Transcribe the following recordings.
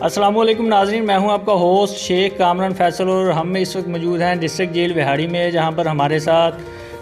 अस्सलाम वालेकुम नाज़रीन, मैं हूं आपका होस्ट शेख कामरान फैसल और हम इस वक्त मौजूद हैं डिस्ट्रिक्ट जेल बिहाड़ी में, जहां पर हमारे साथ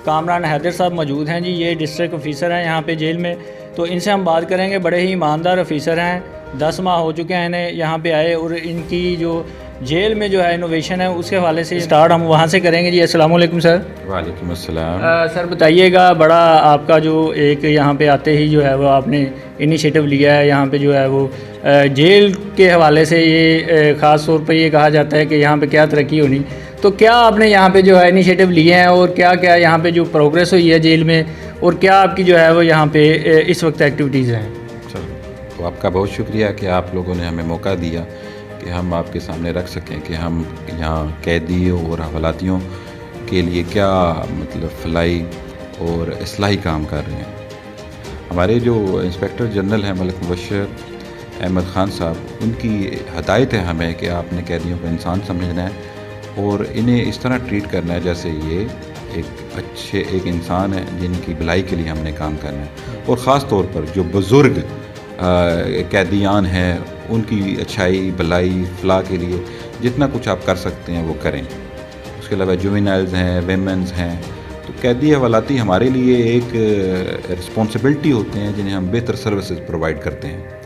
कामरान हैदर साहब मौजूद हैं। जी, ये डिस्ट्रिक्ट ऑफिसर हैं यहाँ पे जेल में, तो इनसे हम बात करेंगे। बड़े ही ईमानदार ऑफिसर हैं, 10 माह हो चुके हैं इन्हें यहाँ पे आए, और इनकी जो जेल में जो है इनोवेशन है उसके हवाले से स्टार्ट हम वहाँ से करेंगे। जी, अस्सलाम वालेकुम सर। वालेकुम अस्सलाम। सर बताइएगा, बड़ा आपका जो एक यहाँ पे आते ही जो है वो आपने इनिशिएटिव लिया है यहाँ पे जो है वो जेल के हवाले से, ये ख़ास तौर पे ये कहा जाता है कि यहाँ पे क्या तरक्की होनी, तो क्या आपने यहाँ पे जो है इनिशिएटिव लिए हैं और क्या क्या यहाँ पे जो प्रोग्रेस हुई है जेल में, और क्या आपकी जो है वो यहाँ पे इस वक्त एक्टिविटीज़ हैं? चलो, तो आपका बहुत शुक्रिया कि आप लोगों ने हमें मौका दिया कि हम आपके सामने रख सकें कि हम यहाँ कैदियों और हवालातियों के लिए क्या मतलब फलाई और इस्लाही काम कर रहे हैं। हमारे जो इंस्पेक्टर जनरल हैं मलिक मुबशर अहमद ख़ान साहब, उनकी हदायत है हमें कि आपने कैदियों को इंसान समझना है और इन्हें इस तरह ट्रीट करना है जैसे ये एक इंसान है जिनकी भलाई के लिए हमने काम करना है। और ख़ास तौर पर जो बुज़ुर्ग कैदियान हैं उनकी अच्छाई भलाई फलाह के लिए जितना कुछ आप कर सकते हैं वो करें। उसके अलावा जुवेनाइल्स हैं, वेमेंस हैं, तो कैदी हवालाती हमारे लिए एक रिस्पॉन्सिबिलिटी होते हैं जिन्हें हम बेहतर सर्विसेज प्रोवाइड करते हैं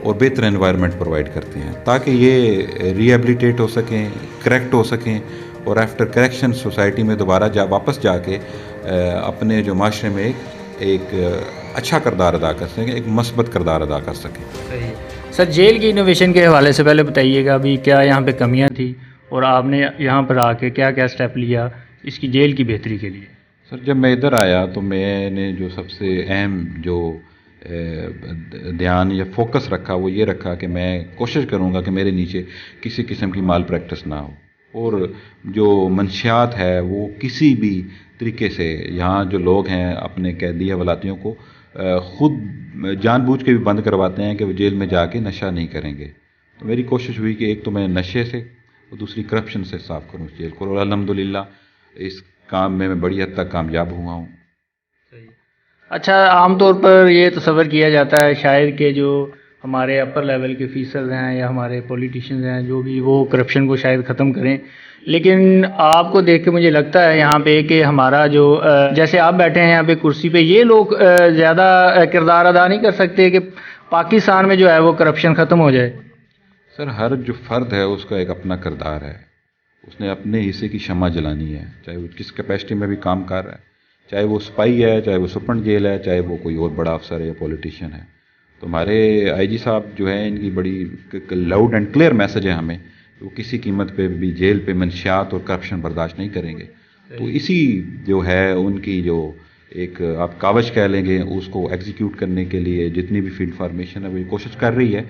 और बेहतर एनवायरनमेंट प्रोवाइड करते हैं ताकि ये रिहेबिलिटेट हो सकें, करेक्ट हो सकें और आफ्टर करेक्शन सोसाइटी में दोबारा वापस जाके अपने जो माशरे में एक अच्छा किरदार अदा कर सकें, एक मस्बत किरदार अदा कर सकें। सही। सर, जेल की इनोवेशन के हवाले से पहले बताइएगा अभी क्या यहाँ पे कमियाँ थी और आपने यहाँ पर आके क्या क्या स्टेप लिया इसकी जेल की बेहतरी के लिए? सर, जब मैं इधर आया तो मैंने जो सबसे अहम जो ध्यान या फोकस रखा वो ये रखा कि मैं कोशिश करूँगा कि मेरे नीचे किसी किस्म की माल प्रैक्टिस ना हो और जो मंशियात है वो किसी भी तरीके से यहाँ जो लोग हैं अपने कैदी हवालातियों को ख़ुद जानबूझ के भी बंद करवाते हैं कि वो जेल में जाके नशा नहीं करेंगे। तो मेरी कोशिश हुई कि एक तो मैं नशे से और दूसरी करप्शन से साफ़ करूँ जेल को, और अल्हम्दुलिल्लाह इस काम में मैं बड़ी हद तक कामयाब हुआ हूँ। अच्छा, आमतौर पर ये तस्वर किया जाता है शायद कि जो हमारे अपर लेवल के ऑफिसर्स हैं या हमारे पॉलिटिशियंस हैं जो भी, वो करप्शन को शायद ख़त्म करें, लेकिन आपको देख के मुझे लगता है यहाँ पे कि हमारा जो जैसे आप बैठे हैं यहाँ पे कुर्सी पे, ये लोग ज़्यादा किरदार अदा नहीं कर सकते कि पाकिस्तान में जो है वो करप्शन ख़त्म हो जाए? सर, हर जो फ़र्द है उसका एक अपना किरदार है, उसने अपने हिस्से की शम्मा जलानी है, चाहे वो किस कैपेसिटी में भी काम कर रहा है, चाहे वो स्पाई है, चाहे वो सुपरडेंट जेल है, चाहे वो कोई और बड़ा अफसर है या पॉलिटिशियन है। तो हमारे आईजी साहब जो है, इनकी बड़ी लाउड एंड क्लियर मैसेज है हमें, वो किसी कीमत पे भी जेल पे मंशियात और करप्शन बर्दाश्त नहीं करेंगे। तो इसी जो है उनकी जो एक आप कावज कह लेंगे, उसको एग्जीक्यूट करने के लिए जितनी भी फील्ड फार्मेशन है वो कोशिश कर रही है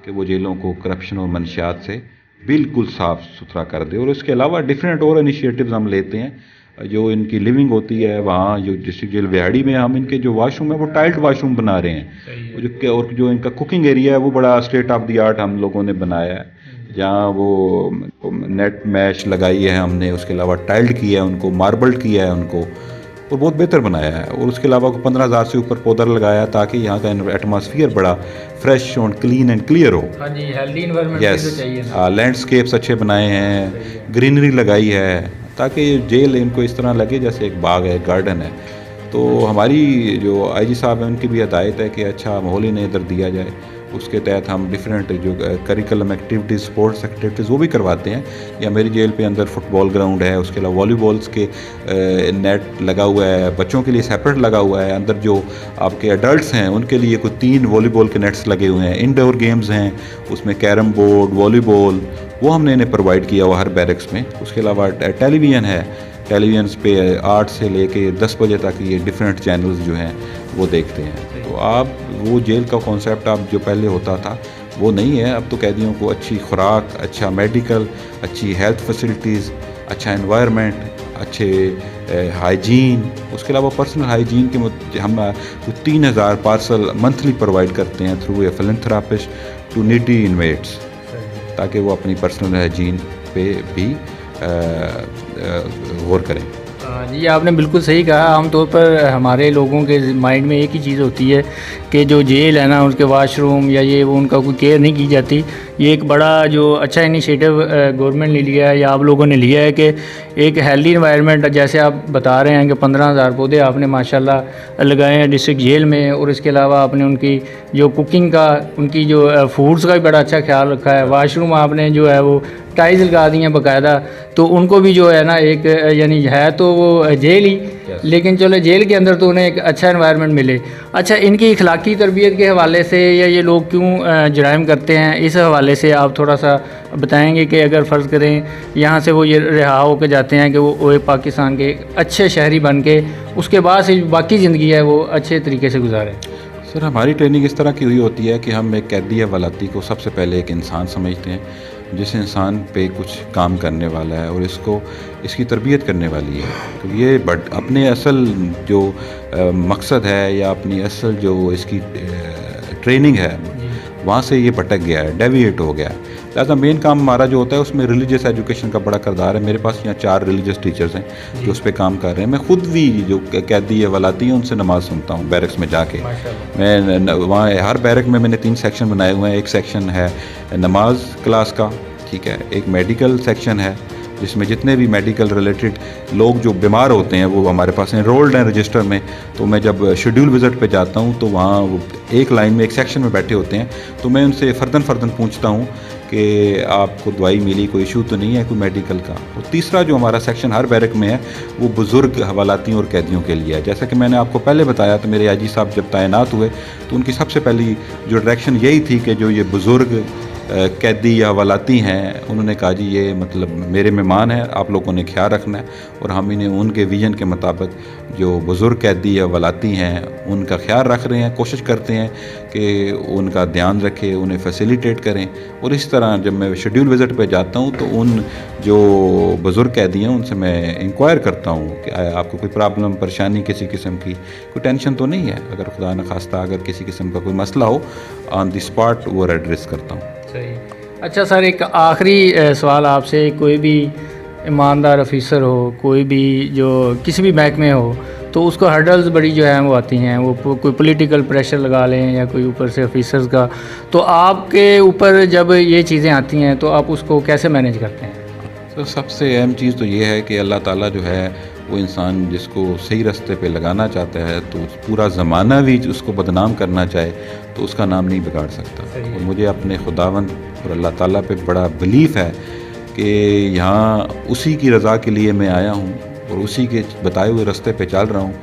कि वो जेलों को करप्शन और मंशियात से बिल्कुल साफ़ सुथरा कर दे। और उसके अलावा डिफरेंट और इनिशिएटिव्स हम लेते हैं। जो इनकी लिविंग होती है वहाँ जो डिस्ट्रिक्ट जेल बिहाड़ी में हम इनके जो वाशरूम है वो टाइल्ड वाशरूम बना रहे हैं, और जो इनका कुकिंग एरिया है वो बड़ा स्टेट ऑफ द आर्ट हम लोगों ने बनाया है, जहाँ वो नेट मैश लगाई है हमने, उसके अलावा टाइल्ड किया है उनको, मार्बल्ड किया है उनको, और बहुत बेहतर बनाया है। और उसके अलावा 15,000 से ऊपर पौधा लगाया ताकि यहाँ का एटमॉस्फेयर बड़ा फ्रेश और क्लीन एंड क्लियर हो। हाँ जी, हेल्दी एनवायरनमेंट तो चाहिए ना। लैंडस्केप्स अच्छे बनाए हैं, ग्रीनरी लगाई है ताकि जेल इनको इस तरह लगे जैसे एक बाग है, गार्डन है। तो हमारी जो आईजी साहब हैं उनकी भी हदायत है कि अच्छा माहौल इन्हें इधर दिया जाए। उसके तहत हम डिफरेंट जो करिकुलम एक्टिविटीज़, स्पोर्ट्स एक्टिविटीज़ वो भी करवाते हैं। या मेरी जेल पे अंदर फुटबॉल ग्राउंड है, उसके अलावा वॉलीबॉल्स के नेट लगा हुआ है, बच्चों के लिए सेपरेट लगा हुआ है। अंदर जो आपके एडल्ट्स हैं उनके लिए कुछ 3 वॉलीबॉल के नेट्स लगे हुए हैं। इंडोर गेम्स हैं, उसमें कैरम बोर्ड, वॉलीबॉल, वो हमने इन्हें प्रोवाइड किया हुआ हर बैरक्स में। उसके अलावा टेलीविज़न है, टेलीविज़न पे 8 से लेके 10 बजे तक ये डिफरेंट चैनल्स जो हैं वो देखते हैं। तो आप वो जेल का कॉन्सेप्ट आप जो पहले होता था वो नहीं है। अब तो कैदियों को अच्छी खुराक, अच्छा मेडिकल, अच्छी हेल्थ फैसिलिटीज़, अच्छा एनवायरनमेंट, अच्छे हाइजीन, उसके अलावा पर्सनल हाइजीन के हम 3000 पार्सल मंथली प्रोवाइड करते हैं through a philanthropist to needy inmates, ताकि वो अपनी पर्सनल हाइजीन पे भी गौर करें। हाँ जी, आपने बिल्कुल सही कहा। आमतौर पर हमारे लोगों के माइंड में एक ही चीज़ होती है कि जो जेल है ना, उसके वाशरूम या ये वो, उनका कोई केयर नहीं की जाती। ये एक बड़ा जो अच्छा इनिशिएटिव गवर्नमेंट ने लिया है या आप लोगों ने लिया है कि एक हेल्दी इन्वायरमेंट, जैसे आप बता रहे हैं कि 15,000 पौधे आपने माशाल्लाह लगाए हैं डिस्ट्रिक्ट जेल में, और इसके अलावा आपने उनकी जो कुकिंग का, उनकी जो फूड्स का भी बड़ा अच्छा ख्याल रखा है। वाशरूम आपने जो है वो टाइल्स लगा दी हैं बाकायदा, तो उनको भी जो है ना एक यानी है तो वो जेल ही, लेकिन चलो जेल के अंदर तो उन्हें एक अच्छा एनवायरनमेंट मिले। अच्छा, इनकी इखलाकी तरबियत के हवाले से या ये लोग क्यों जराइम करते हैं, इस हवाले से आप थोड़ा सा बताएंगे कि अगर फ़र्ज़ करें यहाँ से वो ये रिहा होकर जाते हैं कि वो एक पाकिस्तान के अच्छे शहरी बन के उसके बाद से बाकी ज़िंदगी है वो अच्छे तरीके से गुजारें। सर, हमारी ट्रेनिंग इस तरह की हुई होती है कि हम एक कैदी या वलाती को सबसे पहले एक इंसान समझते हैं, जिस इंसान पे कुछ काम करने वाला है और इसकी तरबियत करने वाली है। तो ये अपने असल जो मकसद है या अपनी असल जो इसकी ट्रेनिंग है, वहाँ से ये भटक गया है, डेविएट हो गया है। लिहाजा मेन काम हमारा जो होता है उसमें रिलीजियस एजुकेशन का बड़ा किरदार है। मेरे पास यहाँ 4 रिलीजियस टीचर्स हैं जो उस पर काम कर रहे हैं। मैं ख़ुद भी जो कैदी या वलाती हैं उनसे नमाज़ सुनता हूँ बैरक्स में जाके। मैं वहाँ हर बैरक में मैंने 3 सेक्शन बनाए हुए हैं। एक सेक्शन है नमाज क्लास का, ठीक है, एक मेडिकल सेक्शन है जिसमें जितने भी मेडिकल रिलेटेड लोग जो बीमार होते हैं वो हमारे पास एनरोल्ड हैं रजिस्टर में। तो मैं जब शेड्यूल विज़िट पे जाता हूँ तो वहाँ वो एक लाइन में एक सेक्शन में बैठे होते हैं, तो मैं उनसे फ़र्दन पूछता हूँ कि आपको दवाई मिली, कोई इशू तो नहीं है कोई मेडिकल का। और तीसरा जो हमारा सेक्शन हर बैरक में है वो बुज़ुर्ग हवालातियों और कैदियों के लिए है। जैसा कि मैंने आपको पहले बताया, तो मेरे आईजी साहब जब तैनात हुए तो उनकी सबसे पहली जो डायरेक्शन यही थी कि जो ये बुज़ुर्ग कैदी या हवालाती हैं, उन्होंने कहा जी ये मतलब मेरे मेहमान हैं, आप लोगों ने ख्याल रखना है और हम इन्हें उनके विज़न के मुताबिक जो बुज़ुर्ग कैदी या हवालाती हैं उनका ख्याल रख रहे हैं, कोशिश करते हैं कि उनका ध्यान रखें, उन्हें फैसिलिटेट करें। और इस तरह जब मैं शेड्यूल विज़िट पे जाता हूँ तो उन जो बुज़ुर्ग कैदी हैं उनसे मैं इंक्वायर करता हूँ कि आपको कोई प्रॉब्लम, परेशानी, किसी किस्म की कोई टेंशन तो नहीं है। अगर खुदा न खास्ता अगर किसी किस्म का कोई मसला हो, ऑन द स्पॉट वो एड्रेस करता हूँ। सही। अच्छा सर, एक आखिरी सवाल आपसे। कोई भी ईमानदार ऑफिसर हो, कोई भी जो किसी भी महकमे हो, तो उसको हर्डल्स बड़ी जो है वो आती हैं, वो कोई पॉलिटिकल प्रेशर लगा लें या कोई ऊपर से ऑफिसर्स का, तो आपके ऊपर जब ये चीज़ें आती हैं तो आप उसको कैसे मैनेज करते हैं? तो सबसे अहम चीज़ तो ये है कि अल्लाह ताला जो है वो इंसान जिसको सही रास्ते पे लगाना चाहता है तो पूरा ज़माना भी उसको बदनाम करना चाहे तो उसका नाम नहीं बिगाड़ सकता। और मुझे अपने खुदावंद और अल्लाह ताला पे बड़ा बिलीफ है कि यहाँ उसी की रज़ा के लिए मैं आया हूँ और उसी के बताए हुए रास्ते पे चल रहा हूँ,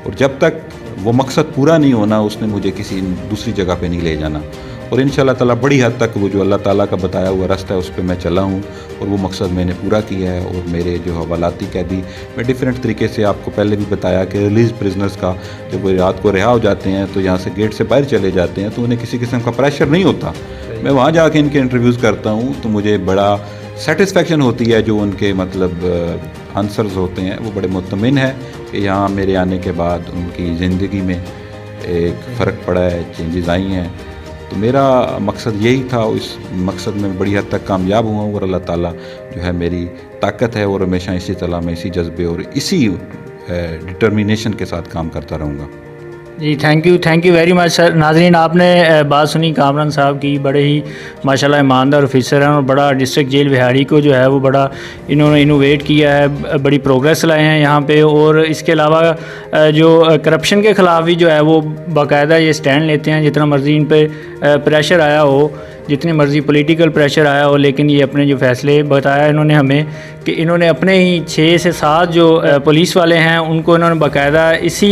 और जब तक वो मकसद पूरा नहीं होना उसने मुझे किसी दूसरी जगह पे नहीं ले जाना। और इंशाअल्लाह ताला बड़ी हद तक वो जो अल्लाह ताला का बताया हुआ रास्ता है उस पर मैं चला हूँ और वो मकसद मैंने पूरा किया है। और मेरे जो हवालाती कैदी, मैं डिफरेंट तरीके से आपको पहले भी बताया कि रिलीज प्रिजनर्स का जब वो रात को रिहा हो जाते हैं तो यहाँ से गेट से बाहर चले जाते हैं तो उन्हें किसी किस्म का प्रेशर नहीं होता। मैं वहाँ जाके इनके इंटरव्यूज़ करता हूँ तो मुझे बड़ा सेटिस्फेक्शन होती है। जो उनके मतलब आंसर्स होते हैं वो बड़े मुतमिन है कि यहाँ मेरे आने के बाद उनकी ज़िंदगी में एक फ़र्क पड़ा है, चेंजेस आई हैं। तो मेरा मकसद यही था, इस मकसद में बड़ी हद तक कामयाब हुआ हूँ और अल्लाह ताला जो है मेरी ताकत है और हमेशा इसी तरह मैं इसी जज्बे और इसी डिटर्मिनेशन के साथ काम करता रहूँगा। जी thank you very much sir. नाज़रीन, आपने बात सुनी कामरान साहब की, बड़े ही माशाल्लाह ईमानदार ऑफिसर हैं और बड़ा डिस्ट्रिक्ट जेल बिहाड़ी को जो है वो बड़ा इन्होंने इनोवेट किया है, बड़ी प्रोग्रेस लाए हैं यहाँ पे। और इसके अलावा जो करप्शन के ख़िलाफ़ भी जो है वो बाकायदा ये स्टैंड लेते हैं। जितना मर्ज़ी इन पे प्रेशर आया हो, जितनी मर्ज़ी पॉलिटिकल प्रेशर आया हो, लेकिन ये अपने जो फ़ैसले बताया इन्होंने हमें कि इन्होंने अपने ही 6 से 7 जो पुलिस वाले हैं उनको इन्होंने बाकायदा इसी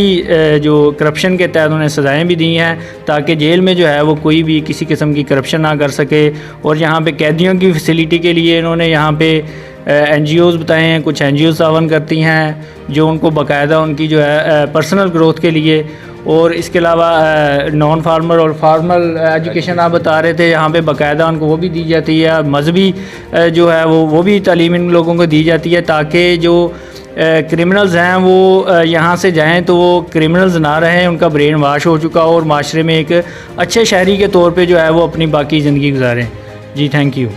जो करप्शन के तहत उन्हें सज़ाएँ भी दी हैं ताकि जेल में जो है वो कोई भी किसी किस्म की करप्शन ना कर सके। और यहाँ पे कैदियों की फैसिलिटी के लिए इन्होंने यहाँ पे NGOs बताए हैं, कुछ NGOs तावन करती हैं जो उनको बाकायदा उनकी जो है पर्सनल ग्रोथ के लिए। और इसके अलावा नॉन फार्मल और फार्मल एजुकेशन आप बता रहे थे, यहाँ पे बाकायदा उनको वो भी दी जाती है। मजहबी जो है वो भी तालीम इन लोगों को दी जाती है ताकि जो क्रिमिनल्स हैं वो यहाँ से जाएं तो वो क्रिमिनल्स ना रहें, उनका ब्रेन वाश हो चुका हो और माशरे में एक अच्छे शहरी के तौर पे जो है वो अपनी बाकी ज़िंदगी गुजारें। जी थैंक यू।